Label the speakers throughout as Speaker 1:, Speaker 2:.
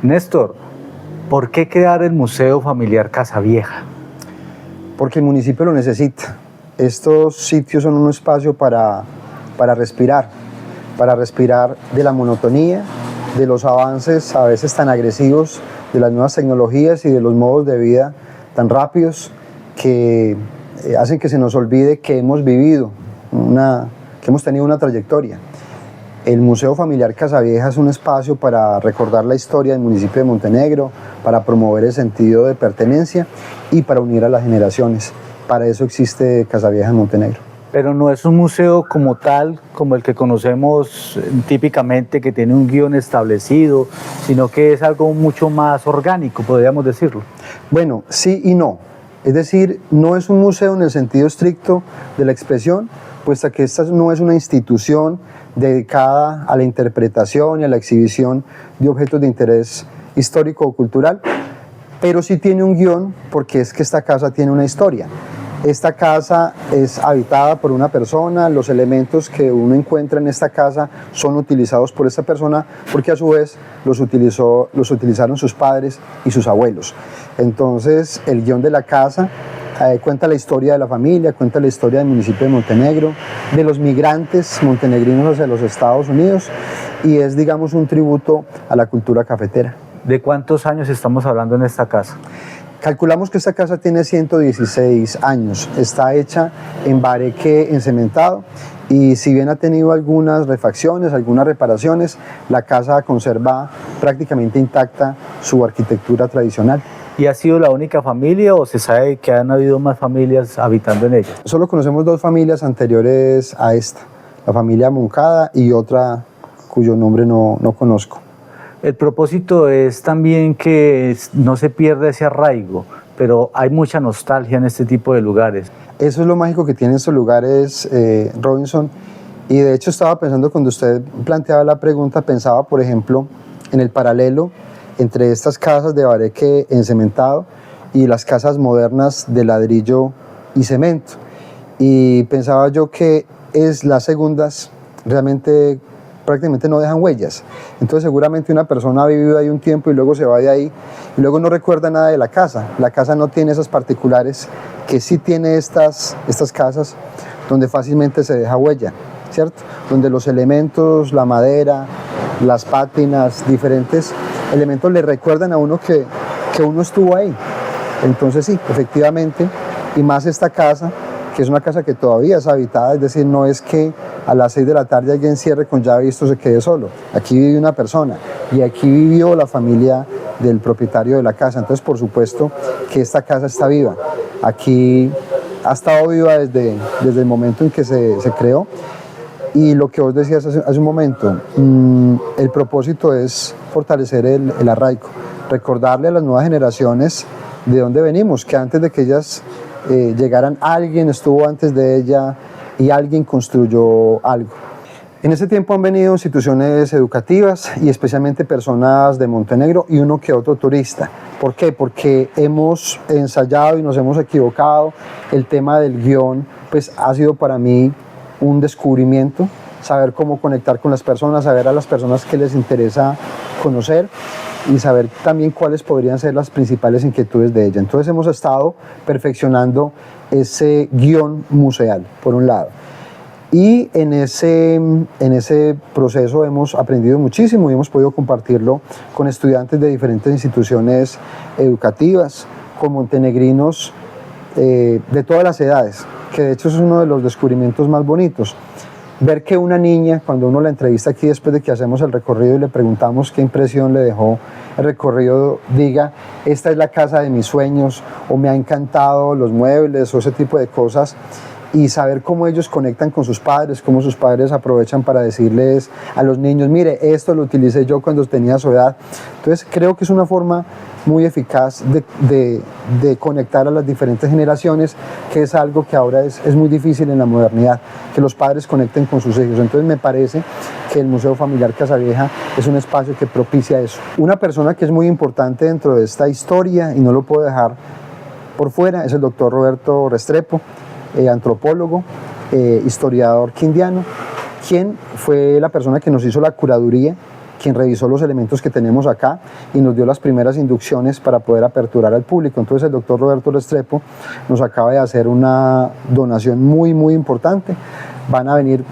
Speaker 1: Néstor, ¿por qué crear el Museo Familiar Casavieja?
Speaker 2: Porque el municipio lo necesita. Estos sitios son un espacio para respirar de la monotonía, de los avances a veces tan agresivos, de las nuevas tecnologías y de los modos de vida tan rápidos que hacen que se nos olvide que hemos vivido, que hemos tenido una trayectoria. El Museo Familiar Casavieja es un espacio para recordar la historia del municipio de Montenegro, para promover el sentido de pertenencia y para unir a las generaciones. Para eso existe Casavieja en Montenegro.
Speaker 1: Pero no es un museo como tal, como el que conocemos típicamente, que tiene un guión establecido, sino que es algo mucho más orgánico, podríamos decirlo.
Speaker 2: Bueno, sí y no. Es decir, no es un museo en el sentido estricto de la expresión, puesto que esta no es una institución dedicada a la interpretación y a la exhibición de objetos de interés histórico o cultural, pero sí tiene un guión porque es que esta casa tiene una historia. Esta casa es habitada por una persona, los elementos que uno encuentra en esta casa son utilizados por esta persona porque a su vez los utilizaron sus padres y sus abuelos. Entonces el guión de la casa cuenta la historia de la familia, cuenta la historia del municipio de Montenegro, de los migrantes montenegrinos hacia los Estados Unidos y es, digamos, un tributo a la cultura cafetera.
Speaker 1: ¿De cuántos años estamos hablando en esta casa?
Speaker 2: Calculamos que esta casa tiene 116 años, está hecha en bareque encementado y si bien ha tenido algunas refacciones, algunas reparaciones, la casa conserva prácticamente intacta su arquitectura tradicional.
Speaker 1: ¿Y ha sido la única familia o se sabe que han habido más familias habitando en ella?
Speaker 2: Solo conocemos dos familias anteriores a esta, la familia Moncada y otra cuyo nombre no conozco.
Speaker 1: El propósito es también que no se pierda ese arraigo, pero hay mucha nostalgia en este tipo de lugares.
Speaker 2: Eso es lo mágico que tienen estos lugares, Robinson, y de hecho estaba pensando cuando usted planteaba la pregunta, pensaba por ejemplo en el paralelo entre estas casas de bareque encementado y las casas modernas de ladrillo y cemento, y pensaba yo que las segundas realmente prácticamente no dejan huellas. Entonces seguramente una persona ha vivido ahí un tiempo y luego se va de ahí y luego no recuerda nada de la casa. La casa no tiene esas particulares que sí tiene estas casas donde fácilmente se deja huella, ¿cierto? Donde los elementos, la madera, las pátinas, diferentes elementos le recuerdan a uno que uno estuvo ahí. Entonces sí, efectivamente, y más esta casa, que es una casa que todavía es habitada, es decir, no es que a las 6 de la tarde alguien cierre con llave y esto se quede solo. Aquí vive una persona y aquí vivió la familia del propietario de la casa. Entonces, por supuesto que esta casa está viva. Aquí ha estado viva desde el momento en que se creó. Y lo que vos decías hace un momento, el propósito es fortalecer el arraigo, recordarle a las nuevas generaciones de dónde venimos, que antes de que ellas llegaran, alguien estuvo antes de ella y alguien construyó algo. En ese tiempo han venido instituciones educativas y especialmente personas de Montenegro y uno que otro turista. ¿Por qué? Porque hemos ensayado y nos hemos equivocado. El tema del guión pues, ha sido para mí un descubrimiento, saber cómo conectar con las personas, saber a las personas que les interesa conocer y saber también cuáles podrían ser las principales inquietudes de ella. Entonces hemos estado perfeccionando ese guión museal, por un lado. Y en ese proceso hemos aprendido muchísimo y hemos podido compartirlo con estudiantes de diferentes instituciones educativas, con montenegrinos de todas las edades, que de hecho es uno de los descubrimientos más bonitos. Ver que una niña, cuando uno la entrevista aquí después de que hacemos el recorrido y le preguntamos qué impresión le dejó el recorrido, diga, esta es la casa de mis sueños, o me ha encantado los muebles, o ese tipo de cosas, y saber cómo ellos conectan con sus padres, cómo sus padres aprovechan para decirles a los niños, mire, esto lo utilicé yo cuando tenía su edad. Entonces creo que es una forma muy eficaz de conectar a las diferentes generaciones, que es algo que ahora es muy difícil en la modernidad, que los padres conecten con sus hijos. Entonces me parece que el Museo Familiar Casavieja es un espacio que propicia eso. Una persona que es muy importante dentro de esta historia, y no lo puedo dejar por fuera, es el doctor Roberto Restrepo, antropólogo, historiador quindiano, quien fue la persona que nos hizo la curaduría quien revisó los elementos que tenemos acá y nos dio las primeras inducciones para poder aperturar al público. Entonces el doctor Roberto Restrepo nos acaba de hacer una donación muy importante. Van a venir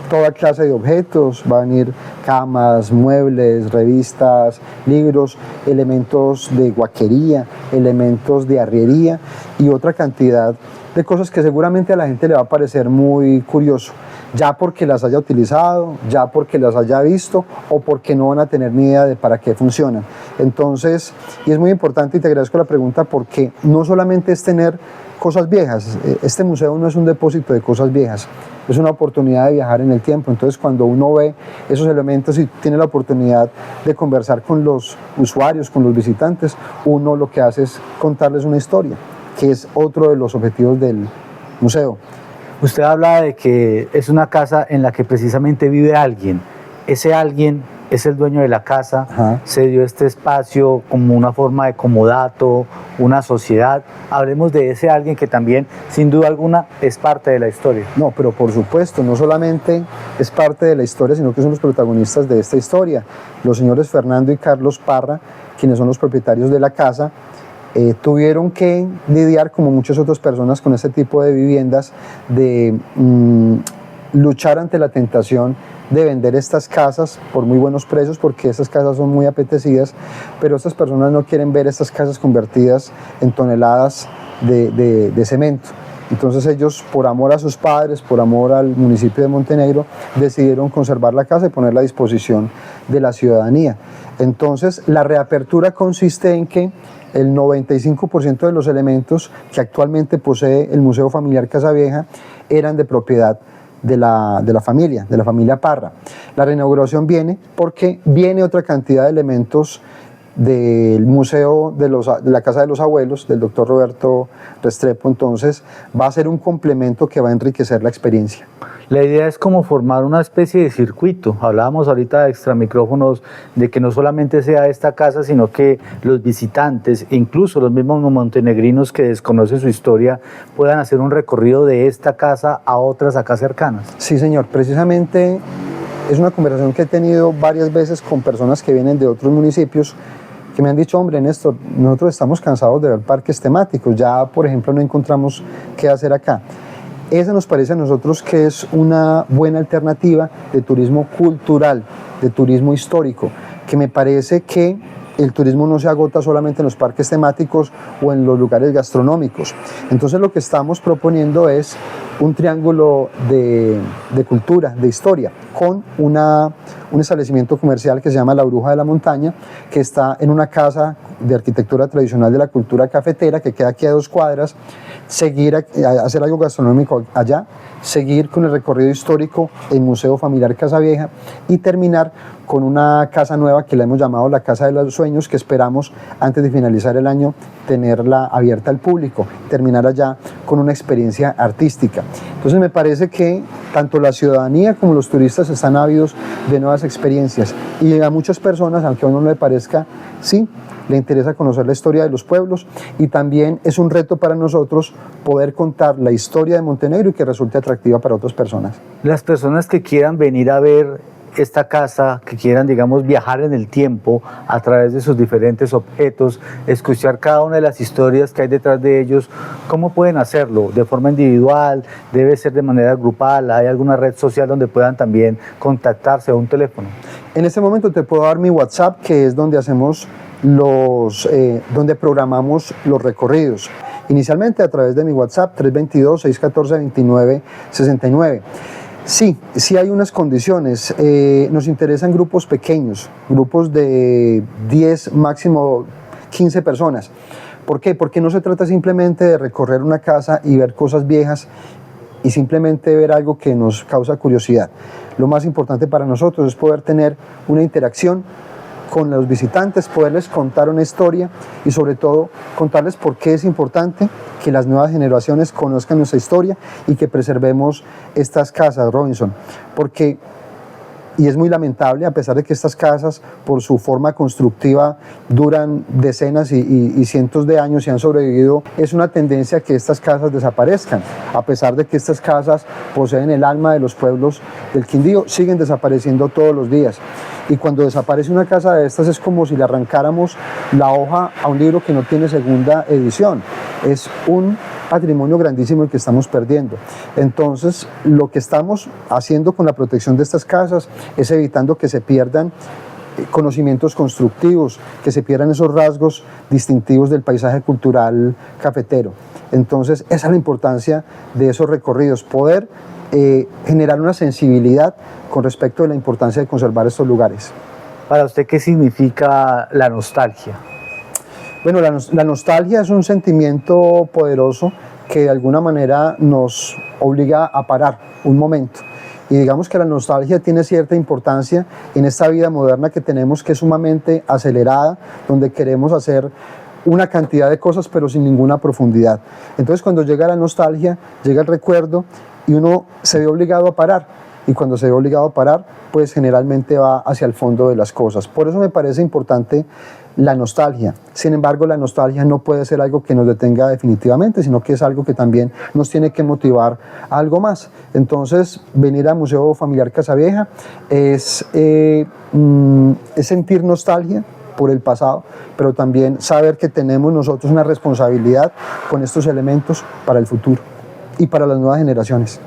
Speaker 2: toda clase de objetos, va a venir camas, muebles, revistas, libros, elementos de guaquería, elementos de arriería y otra cantidad de cosas que seguramente a la gente le va a parecer muy curioso, ya porque las haya utilizado, ya porque las haya visto o porque no van a tener ni idea de para qué funcionan. Entonces, y es muy importante y te agradezco la pregunta porque no solamente es tener cosas viejas, este museo no es un depósito de cosas viejas, es una oportunidad de viajar en el tiempo. Entonces cuando uno ve esos elementos y tiene la oportunidad de conversar con los usuarios, con los visitantes, uno lo que hace es contarles una historia, que es otro de los objetivos del museo.
Speaker 1: Usted habla de que es una casa en la que precisamente vive alguien. Ese alguien es el dueño de la casa.
Speaker 2: Ajá.
Speaker 1: Se dio este espacio como una forma de comodato, una sociedad. Hablemos de ese alguien que también, sin duda alguna, es parte de la historia.
Speaker 2: No, pero por supuesto, no solamente es parte de la historia, sino que son los protagonistas de esta historia. Los señores Fernando y Carlos Parra, quienes son los propietarios de la casa, tuvieron que lidiar, como muchas otras personas, con este tipo de viviendas, de luchar ante la tentación de vender estas casas por muy buenos precios, porque estas casas son muy apetecidas, pero estas personas no quieren ver estas casas convertidas en toneladas de cemento. Entonces ellos, por amor a sus padres, por amor al municipio de Montenegro, decidieron conservar la casa y ponerla a disposición de la ciudadanía. Entonces la reapertura consiste en que el 95% de los elementos que actualmente posee el Museo Familiar Casavieja eran de propiedad de la familia Parra. La reinauguración viene porque viene otra cantidad de elementos del Museo de la Casa de los Abuelos, del doctor Roberto Restrepo. Entonces va a ser un complemento que va a enriquecer la experiencia.
Speaker 1: La idea es como formar una especie de circuito. Hablábamos ahorita de extramicrófonos, de que no solamente sea esta casa, sino que los visitantes, incluso los mismos montenegrinos que desconocen su historia, puedan hacer un recorrido de esta casa a otras acá cercanas.
Speaker 2: Sí, señor. Precisamente es una conversación que he tenido varias veces con personas que vienen de otros municipios que me han dicho, hombre, Néstor, nosotros estamos cansados de ver parques temáticos, ya por ejemplo no encontramos qué hacer acá. Esa nos parece a nosotros que es una buena alternativa de turismo cultural, de turismo histórico, que me parece que el turismo no se agota solamente en los parques temáticos o en los lugares gastronómicos. Entonces lo que estamos proponiendo es un triángulo de cultura, de historia, con un establecimiento comercial que se llama La Bruja de la Montaña, que está en una casa de arquitectura tradicional de la cultura cafetera, que queda aquí a 2 cuadras, hacer algo gastronómico allá, seguir con el recorrido histórico en Museo Familiar Casavieja y terminar con una casa nueva que la hemos llamado la Casa de los Sueños, que esperamos antes de finalizar el año tenerla abierta al público, terminar allá con una experiencia artística. Entonces me parece que tanto la ciudadanía como los turistas están ávidos de nuevas experiencias y a muchas personas, aunque a uno no le parezca, sí, le interesa conocer la historia de los pueblos y también es un reto para nosotros poder contar la historia de Montenegro y que resulte atractiva para otras personas.
Speaker 1: Las personas que quieran venir a ver esta casa, que quieran, digamos, viajar en el tiempo a través de sus diferentes objetos, escuchar cada una de las historias que hay detrás de ellos, ¿cómo pueden hacerlo? ¿De forma individual? ¿Debe ser de manera grupal? ¿Hay alguna red social donde puedan también contactarse o un teléfono?
Speaker 2: En este momento te puedo dar mi WhatsApp, que es donde hacemos donde programamos los recorridos. Inicialmente a través de mi WhatsApp 322-614-2969. Sí hay unas condiciones. Nos interesan grupos pequeños, grupos de 10, máximo 15 personas. ¿Por qué? Porque no se trata simplemente de recorrer una casa y ver cosas viejas y simplemente ver algo que nos causa curiosidad. Lo más importante para nosotros es poder tener una interacción con los visitantes, poderles contar una historia y sobre todo contarles por qué es importante que las nuevas generaciones conozcan nuestra historia y que preservemos estas casas, Robinson, porque y es muy lamentable, a pesar de que estas casas, por su forma constructiva, duran decenas y cientos de años y han sobrevivido, es una tendencia que estas casas desaparezcan. A pesar de que estas casas poseen el alma de los pueblos del Quindío, siguen desapareciendo todos los días. Y cuando desaparece una casa de estas es como si le arrancáramos la hoja a un libro que no tiene segunda edición. Es un patrimonio grandísimo el que estamos perdiendo. Entonces, lo que estamos haciendo con la protección de estas casas es evitando que se pierdan conocimientos constructivos, que se pierdan esos rasgos distintivos del paisaje cultural cafetero. Entonces, esa es la importancia de esos recorridos, poder generar una sensibilidad con respecto a la importancia de conservar estos lugares.
Speaker 1: Para usted, ¿qué significa la nostalgia?
Speaker 2: Bueno, la nostalgia es un sentimiento poderoso que de alguna manera nos obliga a parar un momento. Y digamos que la nostalgia tiene cierta importancia en esta vida moderna que tenemos, que es sumamente acelerada, donde queremos hacer una cantidad de cosas pero sin ninguna profundidad. Entonces, cuando llega la nostalgia, llega el recuerdo y uno se ve obligado a parar. Y cuando se ve obligado a parar, pues generalmente va hacia el fondo de las cosas. Por eso me parece importante la nostalgia. Sin embargo, la nostalgia no puede ser algo que nos detenga definitivamente, sino que es algo que también nos tiene que motivar a algo más. Entonces, venir al Museo Familiar Casavieja es sentir nostalgia por el pasado, pero también saber que tenemos nosotros una responsabilidad con estos elementos para el futuro y para las nuevas generaciones.